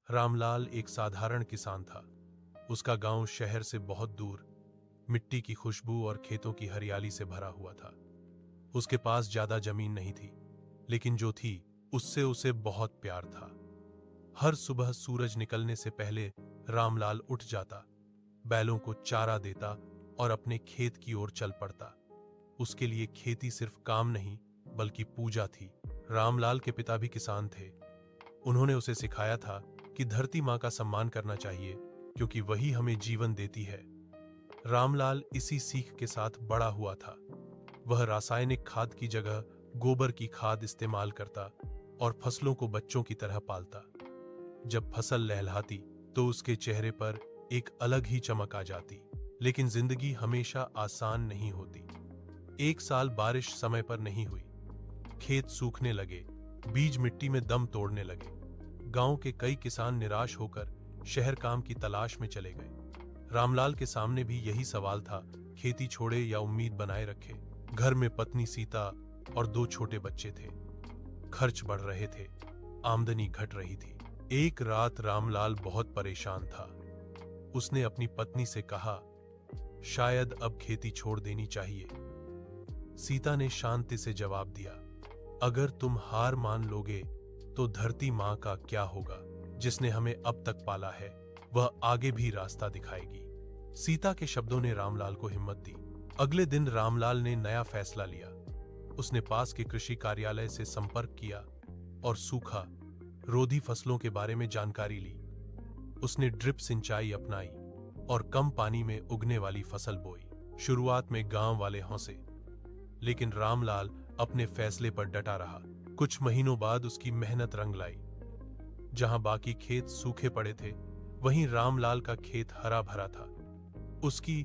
रामलाल एक साधारण किसान था। उसका गांव शहर से बहुत दूर, मिट्टी की खुशबू और खेतों की हरियाली से भरा हुआ था। उसके पास ज्यादा जमीन नहीं थी, लेकिन जो थी उससे उसे बहुत प्यार था। हर सुबह सूरज निकलने से पहले रामलाल उठ जाता, बैलों को चारा देता और अपने खेत की ओर चल पड़ता। उसके लिए खेती सिर्फ काम नहीं, बल्कि पूजा थी। रामलाल के पिता भी किसान थे। उन्होंने उसे सिखाया था कि धरती माँ का सम्मान करना चाहिए, क्योंकि वही हमें जीवन देती है। रामलाल इसी सीख के साथ बड़ा हुआ था। वह रासायनिक खाद की जगह गोबर की खाद इस्तेमाल करता और फसलों को बच्चों की तरह पालता। जब फसल लहलहाती तो उसके चेहरे पर एक अलग ही चमक आ जाती। लेकिन जिंदगी हमेशा आसान नहीं होती। एक साल बारिश समय पर नहीं हुई। खेत सूखने लगे, बीज मिट्टी में दम तोड़ने लगे। गांव के कई किसान निराश होकर शहर काम की तलाश में चले गए। रामलाल के सामने भी यही सवाल था, खेती छोड़े या उम्मीद बनाए रखे। घर में पत्नी सीता और 2 छोटे बच्चे थे। खर्च बढ़ रहे थे, आमदनी घट रही थी। एक रात रामलाल बहुत परेशान था। उसने अपनी पत्नी से कहा, शायद अब खेती छोड़ देनी चाहिए। सीता ने शांति से जवाब दिया, अगर तुम हार मान लोगे तो धरती माँ का क्या होगा, जिसने हमें अब तक पाला है। वह आगे भी रास्ता दिखाएगी। सीता के शब्दों ने रामलाल को हिम्मत दी। अगले दिन रामलाल ने नया फैसला लिया। उसने पास के कृषि कार्यालय से संपर्क किया और सूखा रोधी फसलों के बारे में जानकारी ली। उसने ड्रिप सिंचाई अपनाई और कम पानी में उगने वाली फसल बोई। शुरुआत में गांव वाले हंसे, लेकिन रामलाल अपने फैसले पर डटा रहा। कुछ महीनों बाद उसकी मेहनत रंग लाई। जहां बाकी खेत सूखे पड़े थे, वहीं रामलाल का खेत हरा भरा था। उसकी